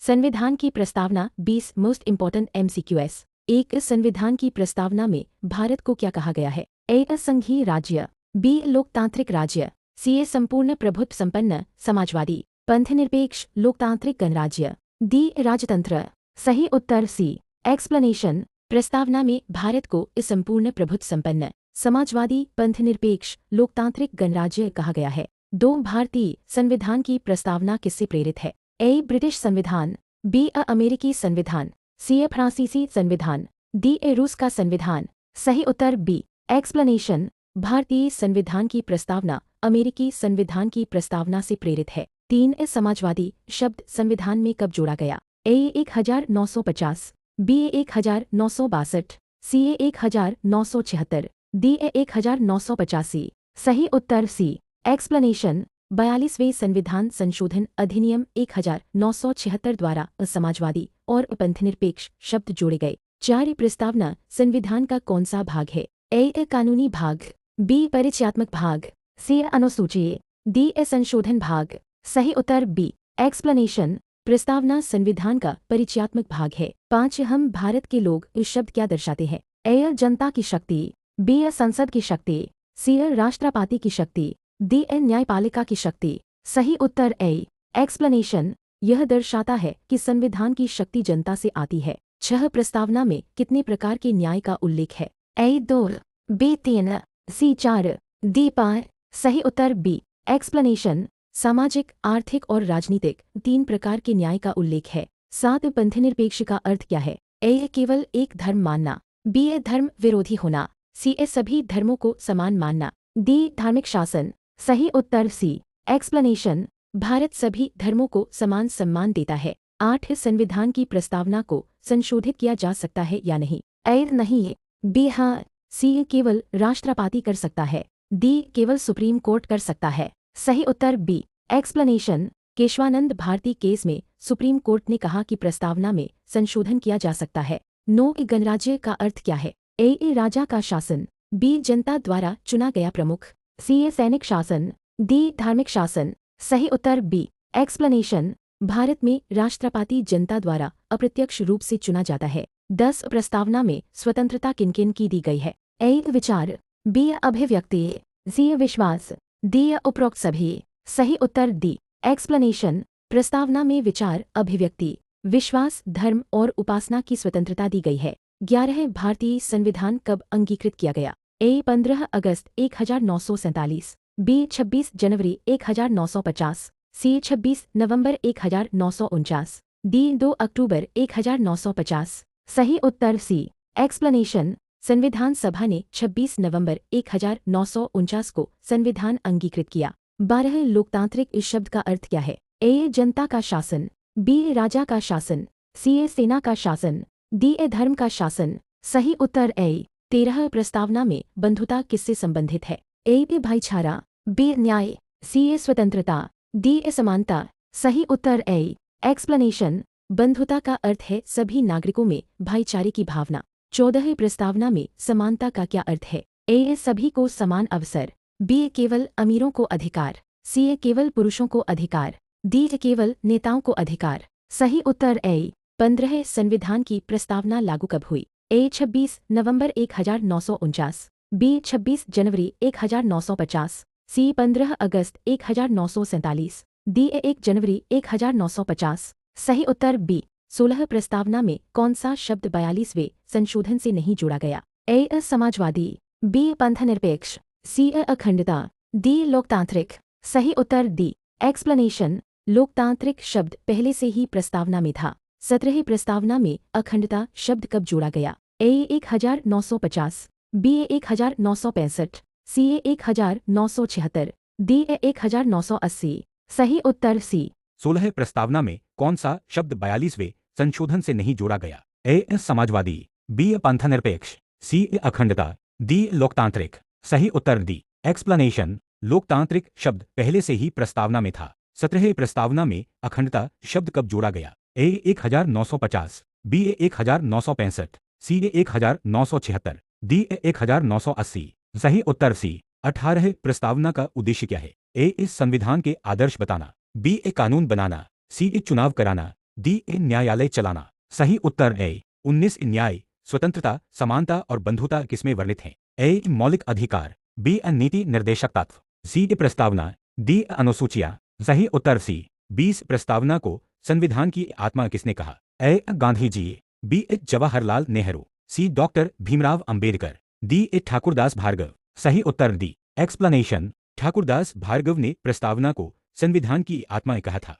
संविधान की प्रस्तावना 20 मोस्ट इम्पोर्टेंट MCQs। एक संविधान की प्रस्तावना में भारत को क्या कहा गया है? ए संघीय राज्य, बी लोकतांत्रिक राज्य, सी संपूर्ण प्रभुत्व संपन्न समाजवादी पंथनिरपेक्ष लोकतांत्रिक गणराज्य, डी राजतंत्र। सही उत्तर सी एक्सप्लेनेशन। प्रस्तावना में भारत को इस संपूर्ण प्रभुत्व संपन्न समाजवादी पंथनिरपेक्ष लोकतांत्रिक गणराज्य कहा गया है। दो भारतीय संविधान की प्रस्तावना किससे प्रेरित है? ए ब्रिटिश संविधान, बी अमेरिकी संविधान, सी फ्रांसीसी संविधान, डी रूस का संविधान। सही उत्तर बी एक्सप्लेनेशन। भारतीय संविधान की प्रस्तावना अमेरिकी संविधान की प्रस्तावना से प्रेरित है। 3 समाजवादी शब्द संविधान में कब जोड़ा गया? ए 1950, बी 1962, सी 1976, डी 1985। सही उत्तर सी एक्सप्लेनेशन। 42वें संविधान संशोधन अधिनियम 1976 द्वारा असमाजवादी और पंथनिरपेक्ष शब्द जोड़े गए। 4 प्रस्तावना संविधान का कौन सा भाग है? ए कानूनी भाग, बी परिचयात्मक भाग, सी अनुसूची, डी संशोधन भाग। सही उत्तर बी एक्सप्लेनेशन। प्रस्तावना संविधान का परिचयात्मक भाग है। 5 हम भारत के लोग इस शब्द क्या दर्शाते हैं? ए जनता की शक्ति, बी संसद की शक्ति, सी राष्ट्रपति की शक्ति, डी न्यायपालिका की शक्ति। सही उत्तर ए एक्सप्लेनेशन। यह दर्शाता है कि संविधान की शक्ति जनता से आती है। 6 प्रस्तावना में कितने प्रकार के न्याय का उल्लेख है? ए 2, बी 3, सी 4, डी 5। सही उत्तर बी एक्सप्लेनेशन। सामाजिक, आर्थिक और राजनीतिक 3 प्रकार के न्याय का उल्लेख है। 7 पंथनिरपेक्ष का अर्थ क्या है? ए केवल एक धर्म मानना, बी धर्म विरोधी होना, सी सभी धर्मों को समान मानना, डी धार्मिक शासन। सही उत्तर सी एक्सप्लेनेशन। भारत सभी धर्मों को समान सम्मान देता है। 8 संविधान की प्रस्तावना को संशोधित किया जा सकता है या नहीं? ए नहीं, बी हाँ, सी केवल राष्ट्रपति कर सकता है, डी केवल सुप्रीम कोर्ट कर सकता है। सही उत्तर B explanation. Keshavananda Bharati case में सुप्रीम कोर्ट ने कहा कि प्रस्तावना में संशोधन किया जा सकता है। 9 गणराज्य का अर्थ क्या है? ए राजा का शासन, बी जनता द्वारा चुना गया प्रमुख, सी सैनिक शासन, डी धार्मिक शासन। सही उत्तर बी एक्सप्लेनेशन। भारत में राष्ट्रपति जनता द्वारा अप्रत्यक्ष रूप से चुना जाता है। 10 प्रस्तावना में स्वतंत्रता किन किन की दी गई है? ए विचार, बी अभिव्यक्ति, सी विश्वास, डी उपरोक्त सभी। सही उत्तर डी एक्सप्लेनेशन। प्रस्तावना में विचार, अभिव्यक्ति, विश्वास, धर्म और उपासना की स्वतंत्रता दी गई है। 11 भारतीय संविधान कब अंगीकृत किया गया? ए 15 अगस्त 1947, बी 26 जनवरी 1950, सी 26 नवंबर 1949, डी 2 अक्टूबर 1950। सही उत्तर सी एक्सप्लेनेशन। संविधान सभा ने 26 नवंबर 1949 को संविधान अंगीकृत किया। 12 लोकतांत्रिक इस शब्द का अर्थ क्या है? ए जनता का शासन, बी राजा का शासन, सी सेना का शासन, डी धर्म का शासन। सही उत्तर ए 13 प्रस्तावना में बंधुता किससे संबंधित है? ए भाईचारा, बी न्याय, सी स्वतंत्रता, डी समानता। सही उत्तर ए एक्सप्लेनेशन। बंधुता का अर्थ है सभी नागरिकों में भाईचारे की भावना। 14 प्रस्तावना में समानता का क्या अर्थ है? ए सभी को समान अवसर, बी केवल अमीरों को अधिकार, सी केवल पुरुषों को अधिकार, डी केवल नेताओं को अधिकार। सही उत्तर ए 15 संविधान की प्रस्तावना लागू कब हुई? ए 26 नवंबर 1949, बी 26 जनवरी 1950, सी 15 अगस्त 1947, डी 1 जनवरी 1950। सही उत्तर बी 16 प्रस्तावना में कौन सा शब्द 42वें संशोधन से नहीं जोड़ा गया? ए समाजवादी, बी पंथनिरपेक्ष, सी अखंडता, डी लोकतांत्रिक। सही उत्तर डी एक्सप्लेनेशन। लोकतांत्रिक शब्द पहले से ही प्रस्तावना में था। 17 प्रस्तावना में अखंडता शब्द कब जोड़ा गया? ए 1950, बी 1965, सी 1976, डी 1980। सही उत्तर सी 16 प्रस्तावना में कौन सा शब्द 42वें संशोधन से नहीं जोड़ा गया? ए समाजवादी, बी पंथनिरपेक्ष, सी अखंडता, डी लोकतांत्रिक। सही उत्तर डी एक्सप्लेनेशन। लोकतांत्रिक शब्द पहले से ही प्रस्तावना में था। 17 प्रस्तावना में अखंडता शब्द कब जोड़ा गया? ए 1950, बी 1965, सी 1976, डी 1980। सही उत्तर सी 18 प्रस्तावना का उद्देश्य क्या है? ए इस संविधान के आदर्श बताना, बी कानून बनाना, सी चुनाव कराना, डी ए न्यायालय चलाना। सही उत्तर ए 19 न्याय, स्वतंत्रता, समानता और बंधुता किसमें वर्णित हैं? ए मौलिक अधिकार, बी नीति निर्देशक तत्व, सी प्रस्तावना, डी अनुसूचियां। सही उत्तर सी 20 प्रस्तावना को संविधान की आत्मा किसने कहा? ए गांधी जी, बी जवाहरलाल नेहरू, सी डॉक्टर भीमराव अंबेडकर, डी ठाकुरदास भार्गव। सही उत्तर डी एक्सप्लेनेशन, ठाकुरदास भार्गव ने प्रस्तावना को संविधान की आत्मा कहा था।